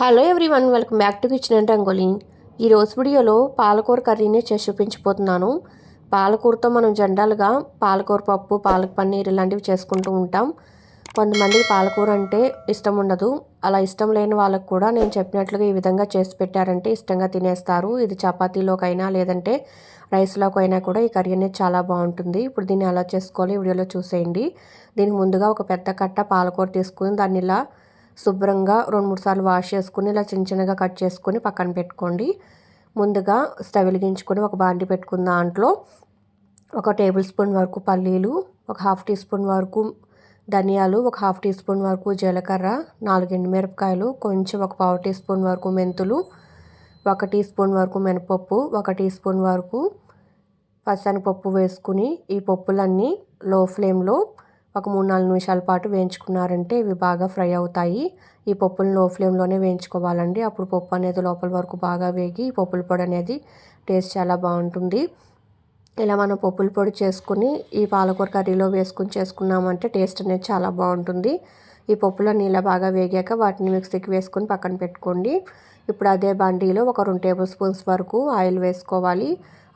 Hello everyone, welcome back to kitchen and rangoli. ఈరోజు వీడియోలో పాలకూర కర్రీని చేసి చూపించబోతున్నాను. పాలకూరతో మనం జనరల్గా పాలకూర పప్పు, పాలక పన్నీర్ ఇలాంటివి చేసుకుంటూ ఉంటాం. కొంతమందికి పాలకూర అంటే ఇష్టం ఉండదు. అలా ఇష్టం లేని వాళ్ళకు కూడా నేను చెప్పినట్లుగా ఈ విధంగా చేసి పెట్టారంటే ఇష్టంగా తినేస్తారు. ఇది చపాతీలోకైనా లేదంటే రైస్లోకైనా కూడా ఈ కర్రీ అనేది చాలా బాగుంటుంది. ఇప్పుడు దీన్ని ఎలా చేసుకోవాలి వీడియోలో చూసేయండి. దీనికి ముందుగా ఒక పెద్ద కట్ట పాలకూర తీసుకుని దాన్ని ఇలా శుభ్రంగా 2-3 సార్లు వాష్ చేసుకుని ఇలా చిన్నగా కట్ చేసుకొని పక్కన పెట్టుకోండి. ముందుగా స్టవ్ వెలిగించుకొని ఒక బాండి పెట్టుకున్న దాంట్లో 1 టేబుల్ స్పూన్ వరకు పల్లీలు, 1/2 టీ స్పూన్ వరకు ధనియాలు, 1/2 టీ స్పూన్ వరకు జీలకర్ర, 4 ఎండుమిరపకాయలు, కొంచెం 1/4 టీ స్పూన్ వరకు మెంతులు, 1 టీ స్పూన్ వరకు మినపప్పు, 1 టీ స్పూన్ వరకు పచ్చనిపప్పు వేసుకుని ఈ పప్పులన్నీ లో ఫ్లేమ్లో ఒక 3-4 నిమిషాల పాటు వేయించుకున్నారంటే ఇవి బాగా ఫ్రై అవుతాయి. ఈ పప్పులను లో ఫ్లేమ్లోనే వేయించుకోవాలండి. అప్పుడు పప్పు అనేది లోపల వరకు బాగా వేగి ఈ పప్పుల పొడి అనేది టేస్ట్ చాలా బాగుంటుంది. ఇలా మనం పప్పుల పొడి చేసుకుని ఈ పాలకూర కర్రీలో వేసుకుని చేసుకున్నామంటే టేస్ట్ అనేది చాలా బాగుంటుంది. ఈ పప్పులన్నీ ఇలా బాగా వేగాక వాటిని మిక్సీకి వేసుకొని పక్కన పెట్టుకోండి. ఇప్పుడు అదే బండిలో ఒక 2 టేబుల్ స్పూన్స్ వరకు ఆయిల్ వేసుకోవాలి.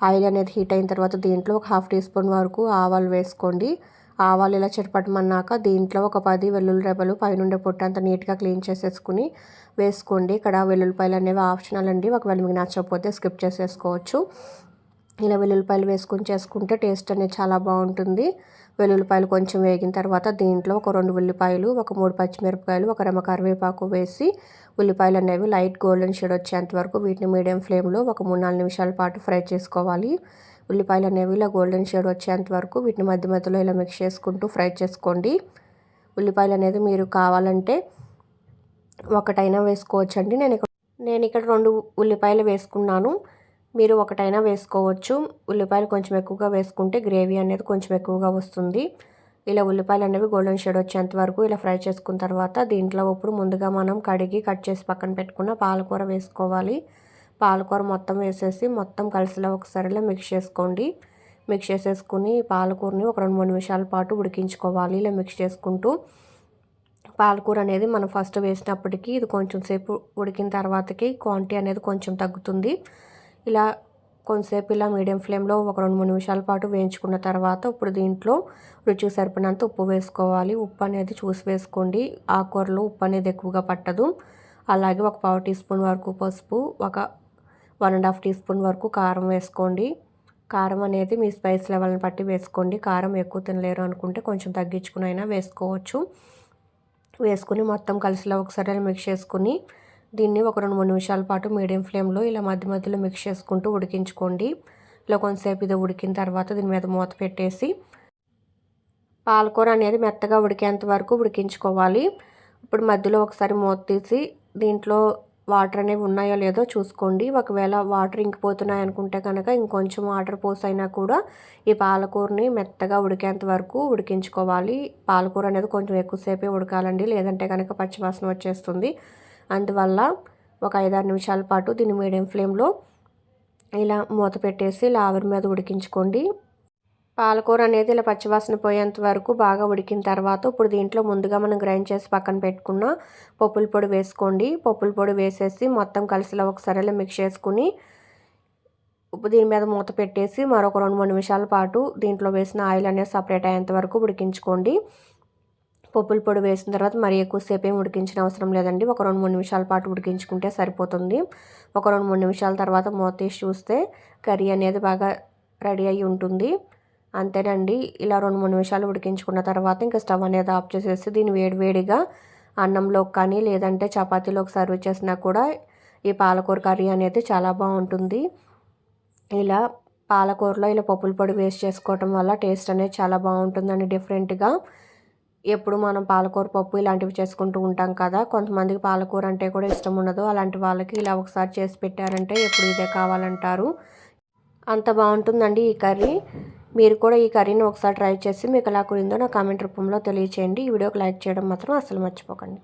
ఆయిల్ అనేది హీట్ అయిన తర్వాత దీంట్లో 1/2 టీ స్పూన్ వరకు ఆవాలు వేసుకోండి. ఆవాలు ఇలా చిటపటమన్నాక దీంట్లో ఒక 10 వెల్లుల్లి రెబ్బలు పైనుండే పొట్టు నీట్గా క్లీన్ చేసేసుకుని వేసుకోండి. ఇక్కడ వెల్లుల్లిపాయలు అనేవి ఆప్షనల్ అండి. ఒకవేళ మీకు నచ్చకపోతే స్కిప్ చేసేసుకోవచ్చు. ఇలా వెల్లుల్లిపాయలు వేసుకొని చేసుకుంటే టేస్ట్ అనేది చాలా బాగుంటుంది. వెల్లుల్లిపాయలు కొంచెం వేగిన తర్వాత దీంట్లో ఒక 2 ఉల్లిపాయలు, ఒక 3 పచ్చిమిరపకాయలు, ఒక రెమ్మ కరివేపాకు వేసి ఉల్లిపాయలు అనేవి లైట్ గోల్డెన్ షేడ్ వచ్చేంత వరకు వీటిని మీడియం ఫ్లేమ్లో ఒక 3-4 నిమిషాల పాటు ఫ్రై చేసుకోవాలి. ఉల్లిపాయలు అనేవి ఇలా గోల్డెన్ షేడ్ వచ్చేంత వరకు వీటిని మధ్య మధ్యలో ఇలా మిక్స్ చేసుకుంటూ ఫ్రై చేసుకోండి. ఉల్లిపాయలు అనేది మీరు కావాలంటే ఒకటైనా వేసుకోవచ్చండి. నేను ఇక్కడ 2 ఉల్లిపాయలు వేసుకున్నాను. మీరు ఒకటైనా వేసుకోవచ్చు. ఉల్లిపాయలు కొంచెం ఎక్కువగా వేసుకుంటే గ్రేవీ అనేది కొంచెం ఎక్కువగా వస్తుంది. ఇలా ఉల్లిపాయలు అనేవి గోల్డెన్ షేడ్ వచ్చేంత వరకు ఇలా ఫ్రై చేసుకున్న తర్వాత దీంట్లో ఇప్పుడు ముందుగా మనం కడిగి కట్ చేసి పక్కన పెట్టుకున్న పాలకూర వేసుకోవాలి. పాలకూర మొత్తం వేసేసి మొత్తం కలిసిలా ఒకసారి ఇలా మిక్స్ చేసుకోండి. మిక్స్ చేసేసుకుని పాలకూరని ఒక 2-3 నిమిషాల పాటు ఉడికించుకోవాలి. ఇలా మిక్స్ చేసుకుంటూ పాలకూర అనేది మనం ఫస్ట్ వేసినప్పటికీ ఇది కొంచెం సేపు ఉడికిన తర్వాతకి క్వాంటిటీ అనేది కొంచెం తగ్గుతుంది. ఇలా కొంతసేపు ఇలా మీడియం ఫ్లేమ్లో ఒక 2-3 నిమిషాల పాటు వేయించుకున్న తర్వాత ఇప్పుడు దీంట్లో రుచికి సరిపడినంత ఉప్పు వేసుకోవాలి. ఉప్పు అనేది చూసి వేసుకోండి. ఆకుకూరలో ఉప్పు అనేది ఎక్కువగా పట్టదు. అలాగే ఒక 1/4 టీ స్పూన్ వరకు పసుపు, ఒక 1.5 టీ స్పూన్ వరకు కారం వేసుకోండి. కారం అనేది మీ స్పైస్ లెవెల్ని బట్టి వేసుకోండి. కారం ఎక్కువ తినలేరు అనుకుంటే కొంచెం తగ్గించుకుని అయినా వేసుకోవచ్చు. వేసుకుని మొత్తం కలిసిలా ఒకసారి మిక్స్ చేసుకుని దీన్ని ఒక 2-3 నిమిషాల పాటు మీడియం ఫ్లేమ్లో ఇలా మధ్య మధ్యలో మిక్స్ చేసుకుంటూ ఉడికించుకోండి. ఇలా కొంతసేపు ఇది ఉడికిన తర్వాత దీని మీద మూత పెట్టేసి పాలకూర అనేది మెత్తగా ఉడికేంత వరకు ఉడికించుకోవాలి. ఇప్పుడు మధ్యలో ఒకసారి మూత తీసి దీంట్లో వాటర్ అనేవి ఉన్నాయో లేదో చూసుకోండి. ఒకవేళ వాటర్ ఇంకిపోతున్నాయి అనుకుంటే కనుక ఇంకొంచెం వాటర్ పోసైనా కూడా ఈ పాలకూరని మెత్తగా ఉడికేంత వరకు ఉడికించుకోవాలి. పాలకూర అనేది కొంచెం ఎక్కువసేపే ఉడకాలండి, లేదంటే కనుక పచ్చివాసన వచ్చేస్తుంది. అందువల్ల ఒక 5-6 నిమిషాల పాటు దీన్ని మీడియం ఫ్లేమ్లో ఇలా మూత పెట్టేసి ఇలా ఆవిరి మీద ఉడికించుకోండి. పాలకూర అనేది ఇలా పచ్చివాసన పోయేంత వరకు బాగా ఉడికిన తర్వాత ఇప్పుడు దీంట్లో ముందుగా మనం గ్రైండ్ చేసి పక్కన పెట్టుకున్న పప్పుల పొడి వేసుకోండి. పప్పుల పొడి వేసేసి మొత్తం కలిసిలా ఒకసారి ఇలా మిక్స్ చేసుకుని దీని మీద మూత పెట్టేసి మరొక 2-3 నిమిషాల పాటు దీంట్లో వేసిన ఆయిల్ అనేది సపరేట్ అయ్యేంత వరకు ఉడికించుకోండి. పప్పుల పొడి వేసిన తర్వాత మరి ఎక్కువసేపు ఏం ఉడికించిన అవసరం లేదండి. ఒక 2-3 నిమిషాల పాటు ఉడికించుకుంటే సరిపోతుంది. ఒక 2-3 నిమిషాల తర్వాత మూత తీసి చూస్తే కర్రీ అనేది బాగా రెడీ అయ్యి ఉంటుంది. అంతేనండి. ఇలా 2-3 నిమిషాలు ఉడికించుకున్న తర్వాత ఇంకా స్టవ్ అనేది ఆఫ్ చేసేసి దీన్ని వేడివేడిగా అన్నంలోకి కానీ లేదంటే చపాతీలోకి సర్వ్ చేసినా కూడా ఈ పాలకూర కర్రీ అనేది చాలా బాగుంటుంది. ఇలా పాలకూరలో ఇలా పప్పుల పొడి వేస్ట్ చేసుకోవటం వల్ల టేస్ట్ అనేది చాలా బాగుంటుందండి. డిఫరెంట్గా ఎప్పుడు మనం పాలకూర పప్పు ఇలాంటివి చేసుకుంటూ ఉంటాం కదా, కొంతమందికి పాలకూర అంటే కూడా ఇష్టం ఉండదు. అలాంటి వాళ్ళకి ఇలా ఒకసారి చేసి పెట్టారంటే ఎప్పుడు ఇదే కావాలంటారు. అంత బాగుంటుందండి ఈ కర్రీ. మీరు కూడా ఈ కర్రీని ఒకసారి ట్రై చేసి మీకు ఎలా కుదిరిందో నా కామెంట్ రూపంలో తెలియచేయండి. ఈ వీడియోకి లైక్ చేయడం మాత్రం అస్సలు మర్చిపోకండి.